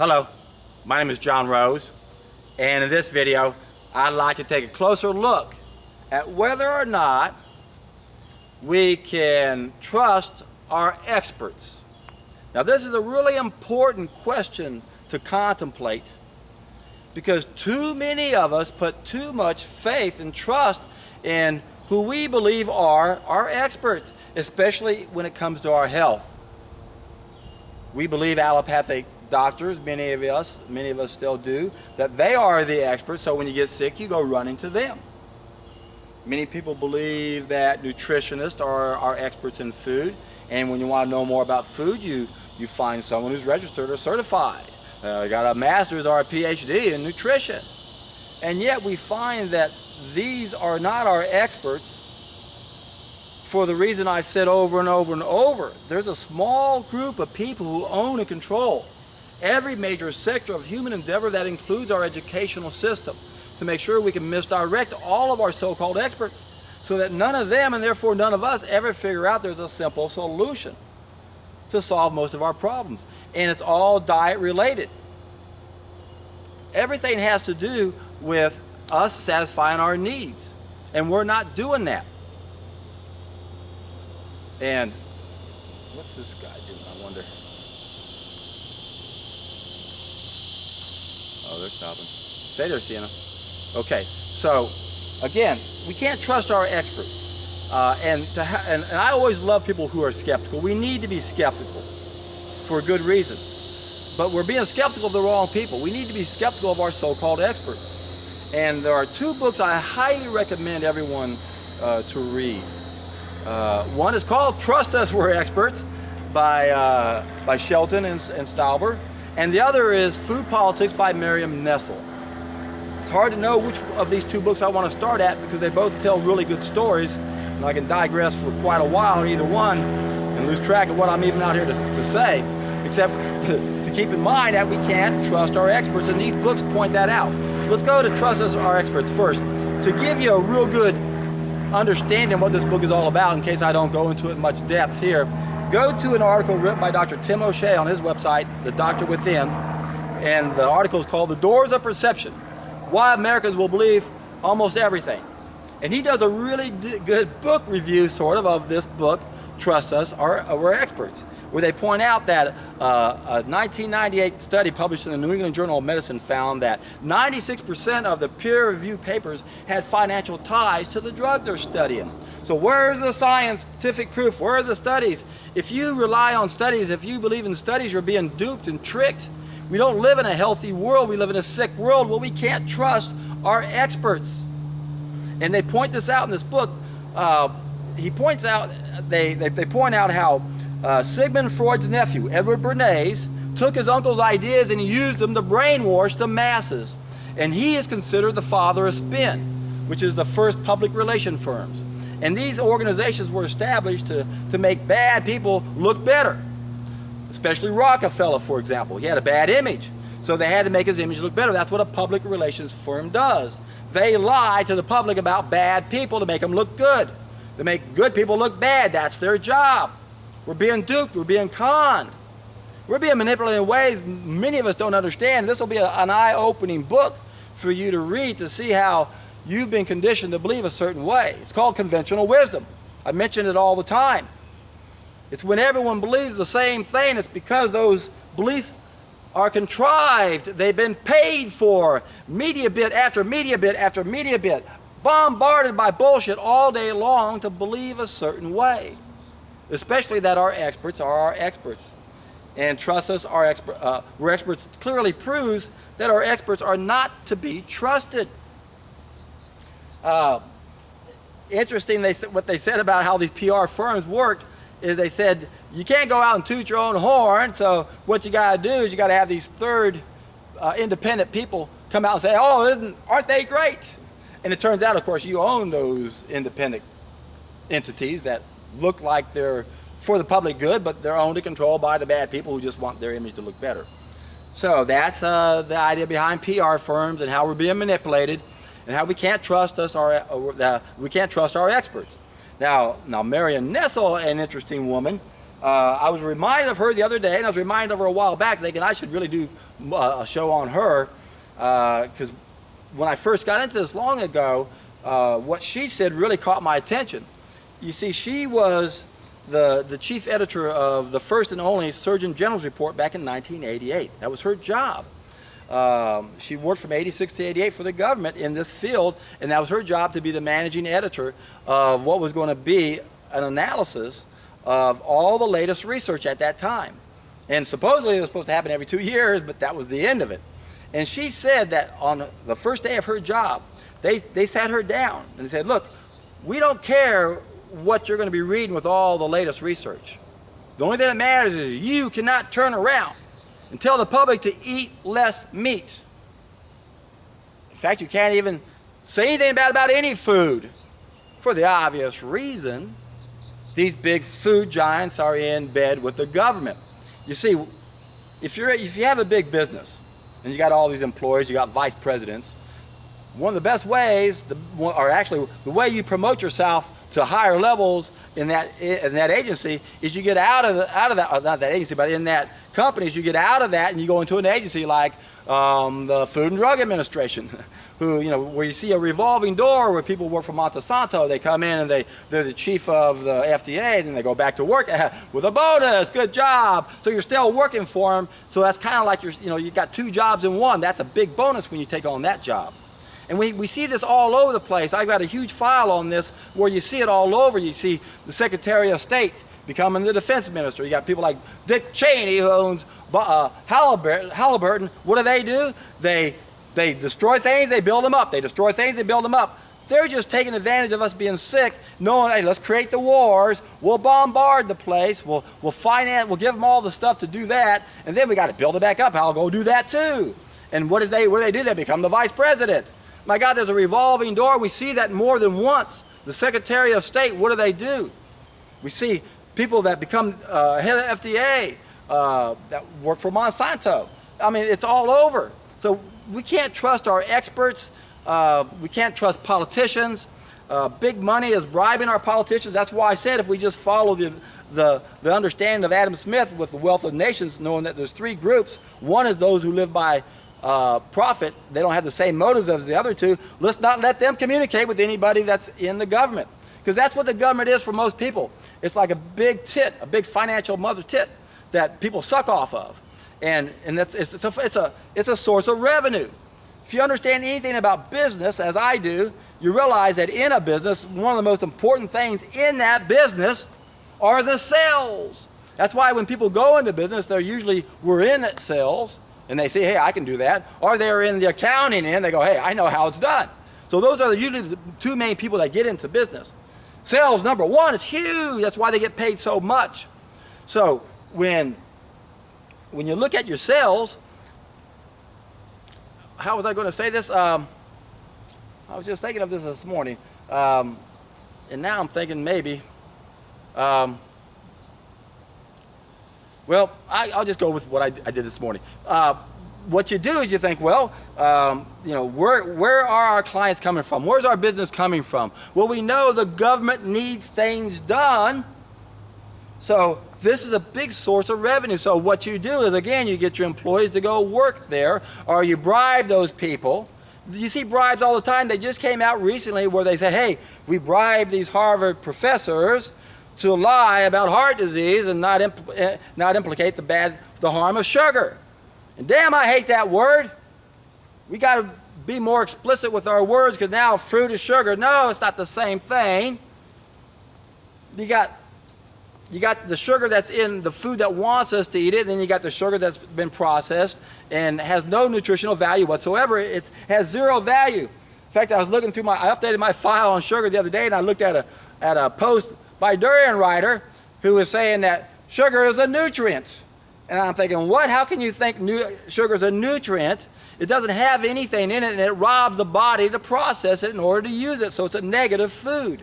Hello, my name is John Rose, and in this video I'd like to take a closer look at whether or not we can trust our experts. Now this is a really important question to contemplate because too many of us put too much faith and trust in who we believe are our experts, especially when it comes to our health. We believe allopathic doctors, many of us still do, that they are the experts, so when you get sick you go running to them. Many people believe that nutritionists are experts in food, and when you want to know more about food you find someone who's registered or certified, got a master's or a PhD in nutrition. And yet we find that these are not our experts for the reason I've said over and over and over. There's a small group of people who own and control every major sector of human endeavor. That includes our educational system, to make sure we can misdirect all of our so-called experts so that none of them, and therefore none of us, ever figure out there's a simple solution to solve most of our problems. And it's all diet related. Everything has to do with us satisfying our needs, and we're not doing that. And what's this guy doing, I wonder? Oh, they're stopping. Stay there, Sienna. Okay, so again, we can't trust our experts. And I always love people who are skeptical. We need to be skeptical for a good reason. But we're being skeptical of the wrong people. We need to be skeptical of our so-called experts. And there are two books I highly recommend everyone to read. One is called Trust Us, We're Experts by Sheldon and Stauber. And the other is Food Politics by Marion Nestle. It's hard to know which of these two books I want to start at because they both tell really good stories, and I can digress for quite a while on either one and lose track of what I'm even out here to say, except to keep in mind that we can't trust our experts, and these books point that out. Let's go to Trust Us, Our Experts first. To give you a real good understanding of what this book is all about, in case I don't go into it in much depth here, go to an article written by Dr. Tim O'Shea on his website, The Doctor Within, and the article is called The Doors of Perception: Why Americans Will Believe Almost Everything. And he does a really good book review, sort of this book, Trust Us, We're Experts, where they point out that a 1998 study published in the New England Journal of Medicine found that 96% of the peer-reviewed papers had financial ties to the drug they're studying. So where's the scientific proof? Where are the studies? If you rely on studies, if you believe in studies, you're being duped and tricked. We don't live in a healthy world. We live in a sick world. Well, we can't trust our experts. And they point this out in this book. He points out, they point out how Sigmund Freud's nephew, Edward Bernays, took his uncle's ideas and he used them to brainwash the masses. And he is considered the father of spin, which is the first public relation firms. And these organizations were established to make bad people look better. Especially Rockefeller, for example. He had a bad image, so they had to make his image look better. That's what a public relations firm does. They lie to the public about bad people to make them look good. To make good people look bad. That's their job. We're being duped. We're being conned. We're being manipulated in ways many of us don't understand. This will be an eye-opening book for you to read to see how you've been conditioned to believe a certain way. It's called conventional wisdom. I mention it all the time. It's when everyone believes the same thing. It's because those beliefs are contrived. They've been paid for. Media bit after media bit after media bit. Bombarded by bullshit all day long to believe a certain way. Especially that our experts are our experts. And Trust Us, We're Experts clearly proves that our experts are not to be trusted. Interesting, what they said about how these PR firms worked is they said, you can't go out and toot your own horn, so what you got to do is you got to have these third independent people come out and say, oh, aren't they great? And it turns out, of course, you own those independent entities that look like they're for the public good, but they're owned and controlled by the bad people who just want their image to look better. So that's the idea behind PR firms and how we're being manipulated and how we can't trust our experts. Now Marion Nestle, an interesting woman, I was reminded of her the other day, and I was reminded of her a while back, thinking I should really do a show on her, because when I first got into this long ago, what she said really caught my attention. You see, she was the chief editor of the first and only Surgeon General's report back in 1988. That was her job. She worked from 86 to 88 for the government in this field, and that was her job to be the managing editor of what was going to be an analysis of all the latest research at that time. And supposedly it was supposed to happen every 2 years, but that was the end of it. And she said that on the first day of her job, they sat her down and they said, look, we don't care what you're going to be reading with all the latest research. The only thing that matters is you cannot turn around and tell the public to eat less meat. In fact, you can't even say anything about any food, for the obvious reason these big food giants are in bed with the government. You see, if you have a big business and you got all these employees, you got vice presidents, one of the best ways, or actually the way you promote yourself to higher levels in that agency, is you get out of that, not that agency, but in that companies, you get out of that and you go into an agency like the Food and Drug Administration, where you see a revolving door where people work for Monsanto. They come in and they're the chief of the FDA, and then they go back to work with a bonus. Good job. So you're still working for them. So that's kind of like you got 2 jobs in one. That's a big bonus when you take on that job. And we see this all over the place. I've got a huge file on this where you see it all over. You see the Secretary of State becoming the defense minister. You got people like Dick Cheney, who owns Halliburton. What do? They destroy things, they build them up. They destroy things, they build them up. They're just taking advantage of us being sick, knowing, hey, let's create the wars. We'll bombard the place. We'll finance. We'll give them all the stuff to do that, and then we got to build it back up. I'll go do that too. And what do they do? They become the vice president. My God, there's a revolving door. We see that more than once. The Secretary of State, what do? We see people that become head of FDA that work for Monsanto. I mean, it's all over. So we can't trust our experts. We can't trust politicians. Big money is bribing our politicians. That's why I said if we just follow the understanding of Adam Smith with the Wealth of Nations, knowing that there's 3 groups. One is those who live by profit. They don't have the same motives as the other 2. Let's not let them communicate with anybody that's in the government, because that's what the government is for most people. It's like a big tit, a big financial mother tit that people suck off of, and it's a source of revenue. If you understand anything about business, as I do, you realize that in a business, one of the most important things in that business are the sales. That's why when people go into business, we're in at sales, and they say, hey, I can do that. Or they're in the accounting end, they go, hey, I know how it's done. So those are usually the 2 main people that get into business. Sales, number 1, is huge. That's why they get paid so much. So when you look at your sales, how was I going to say this? I was just thinking of this morning. And now I'm thinking maybe, well, I'll just go with what I did this morning. What you do is you think, well, where are our clients coming from? Where's our business coming from? Well, we know the government needs things done. So this is a big source of revenue. So what you do is, again, you get your employees to go work there, or you bribe those people. You see bribes all the time. They just came out recently where they say, hey, we bribed these Harvard professors to lie about heart disease and not implicate the harm of sugar. And damn, I hate that word. We got to be more explicit with our words, because now fruit is sugar. No, it's not the same thing. You got the sugar that's in the food that wants us to eat it, and then you got the sugar that's been processed and has no nutritional value whatsoever. It has 0 value. In fact, I updated my file on sugar the other day, and I looked at a post by Durian Writer who was saying that sugar is a nutrient. And I'm thinking, what? How can you think sugar is a nutrient? It doesn't have anything in it, and it robs the body to process it in order to use it, so it's a negative food.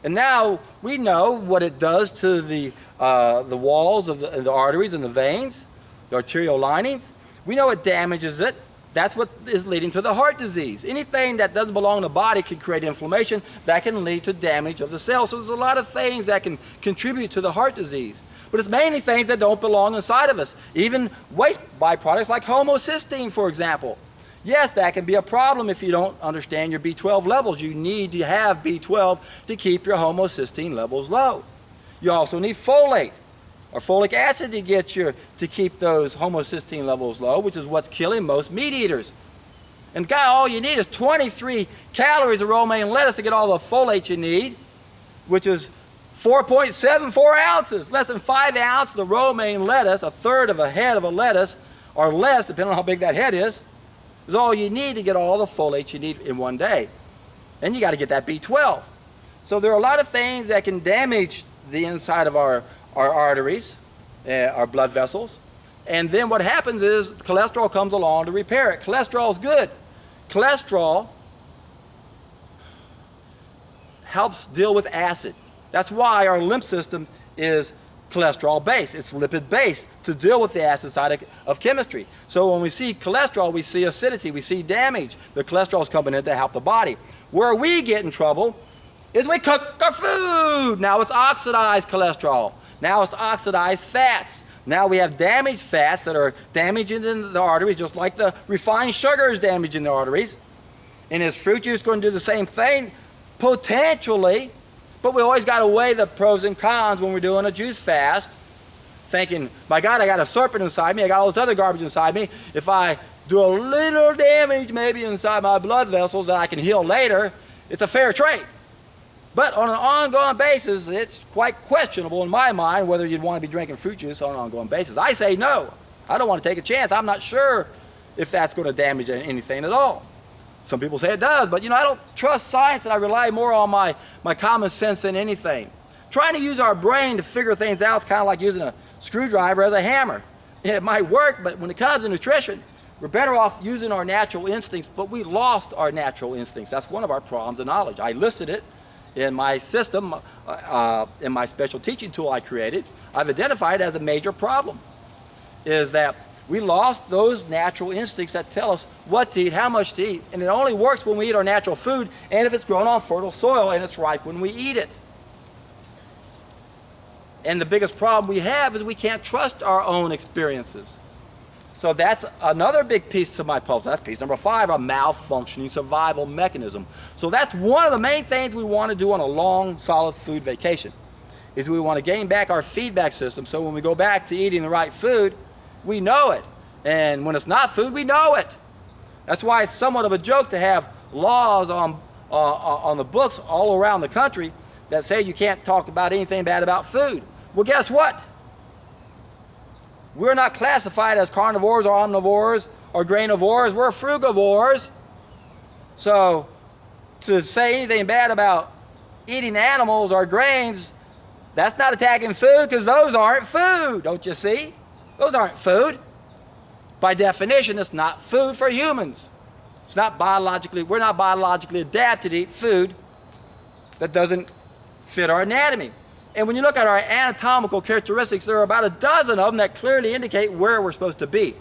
And now we know what it does to the walls of the arteries and the veins, the arterial linings. We know it damages it. That's what is leading to the heart disease. Anything that doesn't belong in the body can create inflammation. That can lead to damage of the cells. So there's a lot of things that can contribute to the heart disease. but it's mainly things that don't belong inside of us. Even waste byproducts like homocysteine, for example. Yes, that can be a problem if you don't understand your B12 levels. You need to have B12 to keep your homocysteine levels low. You also need folate or folic acid to keep those homocysteine levels low, which is what's killing most meat eaters. And God, all you need is 23 calories of romaine lettuce to get all the folate you need, which is 4.74 ounces, less than 5 ounces of romaine lettuce, a third of a head of a lettuce, or less, depending on how big that head is all you need to get all the folate you need in one day. And you got to get that B12. So there are a lot of things that can damage the inside of our arteries, our blood vessels. And then what happens is cholesterol comes along to repair it. Cholesterol is good. Cholesterol helps deal with acid. That's why our lymph system is cholesterol based. It's lipid based to deal with the acid side of chemistry. So when we see cholesterol, we see acidity, we see damage. The cholesterol is coming in to help the body. Where we get in trouble is we cook our food. Now it's oxidized cholesterol. Now it's oxidized fats. Now we have damaged fats that are damaging the arteries, just like the refined sugar is damaging the arteries. And is fruit juice going to do the same thing? Potentially. But we always got to weigh the pros and cons when we're doing a juice fast, thinking, my God, I got a serpent inside me, I got all this other garbage inside me. If I do a little damage maybe inside my blood vessels that I can heal later, it's a fair trade. But on an ongoing basis, it's quite questionable in my mind whether you'd want to be drinking fruit juice on an ongoing basis. I say no. I don't want to take a chance. I'm not sure if that's going to damage anything at all. Some people say it does, but I don't trust science, and I rely more on my common sense than anything. Trying to use our brain to figure things out is kind of like using a screwdriver as a hammer. It might work, but when it comes to nutrition, we're better off using our natural instincts, but we lost our natural instincts. That's one of our problems of knowledge. I listed it in my system, in my special teaching tool I created. I've identified it as a major problem, is that we lost those natural instincts that tell us what to eat, how much to eat. And it only works when we eat our natural food and if it's grown on fertile soil and it's ripe when we eat it. And the biggest problem we have is we can't trust our own experiences. So that's another big piece to my puzzle. That's piece number 5, a malfunctioning survival mechanism. So that's one of the main things we want to do on a long, solid food vacation, is we want to gain back our feedback system so when we go back to eating the right food, we know it. And when it's not food, we know it. That's why it's somewhat of a joke to have laws on the books all around the country that say you can't talk about anything bad about food. Well, guess what? We're not classified as carnivores or omnivores or grainivores. We're frugivores. So to say anything bad about eating animals or grains, that's not attacking food because those aren't food, don't you see? Those aren't food. By definition, it's not food for humans. We're not biologically adapted to eat food that doesn't fit our anatomy. And when you look at our anatomical characteristics, there are about a dozen of them that clearly indicate where we're supposed to be.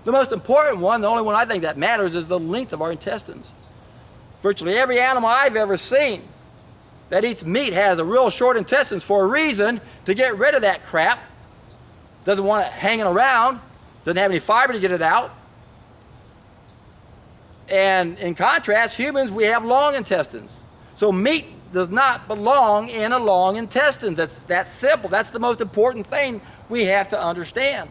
The most important one, the only one I think that matters, is the length of our intestines. Virtually every animal I've ever seen that eats meat has a real short intestines for a reason, to get rid of that crap. Doesn't want it hanging around, doesn't have any fiber to get it out. And in contrast, humans, we have long intestines. So meat does not belong in a long intestines. That's simple. That's the most important thing we have to understand.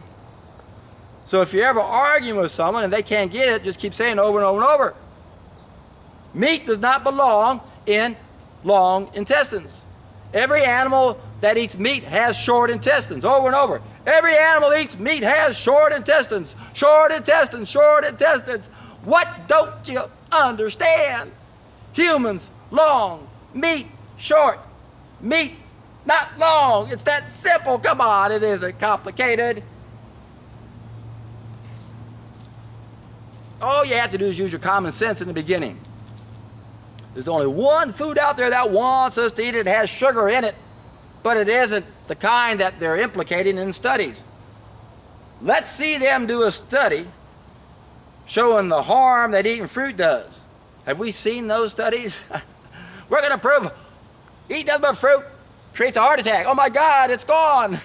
So if you're ever arguing with someone and they can't get it, just keep saying over and over and over. Meat does not belong in long intestines. Every animal that eats meat has short intestines, over and over. Every animal that eats meat has short intestines, short intestines, short intestines. What don't you understand? Humans, long. Meat, short. Meat, not long. It's that simple. Come on, it isn't complicated. All you have to do is use your common sense in the beginning. There's only one food out there that wants us to eat it. It has sugar in it, but it isn't the kind that they're implicating in studies. Let's see them do a study showing the harm that eating fruit does. Have we seen those studies? We're going to prove eating nothing but fruit treats a heart attack. Oh my God, it's gone.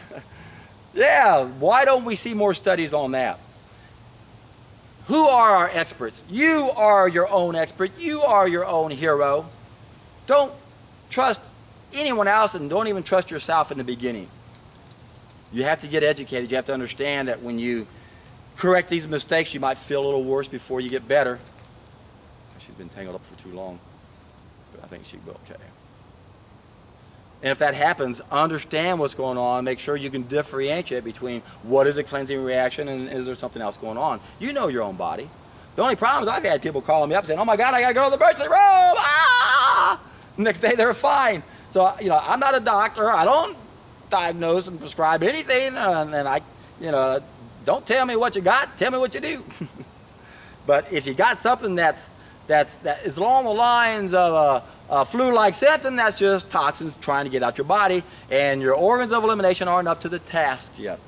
Yeah, why don't we see more studies on that? Who are our experts? You are your own expert. You are your own hero. Don't trust anyone else, and don't even trust yourself in the beginning. You have to get educated. You have to understand that when you correct these mistakes, you might feel a little worse before you get better. She's been tangled up for too long, but I think she'll be okay. And if that happens, understand what's going on. Make sure you can differentiate between what is a cleansing reaction and is there something else going on. You know your own body. The only problem is I've had people calling me up saying, oh my God, I got to go to the emergency room. Ah! Next day they're fine. So, I'm not a doctor. I don't diagnose and prescribe anything. And I, don't tell me what you got. Tell me what you do. But if you got something that is along the lines of a flu-like symptom, that's just toxins trying to get out your body, and your organs of elimination aren't up to the task yet.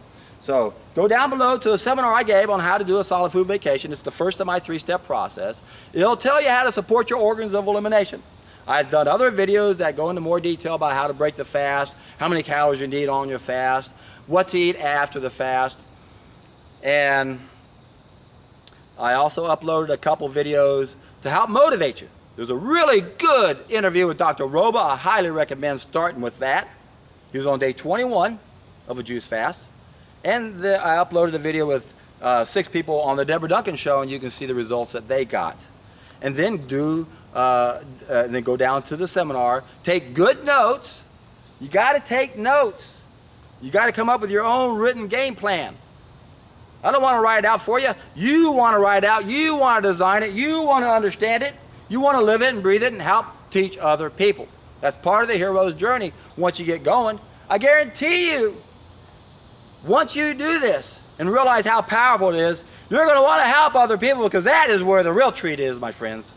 So go down below to a seminar I gave on how to do a solid food vacation. It's the first of my 3-step process. It'll tell you how to support your organs of elimination. I've done other videos that go into more detail about how to break the fast, how many calories you need on your fast, what to eat after the fast. And I also uploaded a couple videos to help motivate you. There's a really good interview with Dr. Roba. I highly recommend starting with that. He was on day 21 of a juice fast. And I uploaded a video with 6 people on the Deborah Duncan show, and you can see the results that they got. And then then go down to the seminar. Take good notes. You got to take notes. You got to come up with your own written game plan. I don't want to write it out for you. You want to write it out. You want to design it. You want to understand it. You want to live it and breathe it and help teach other people. That's part of the hero's journey once you get going. I guarantee you, once you do this and realize how powerful it is, you're going to want to help other people, because that is where the real treat is, my friends.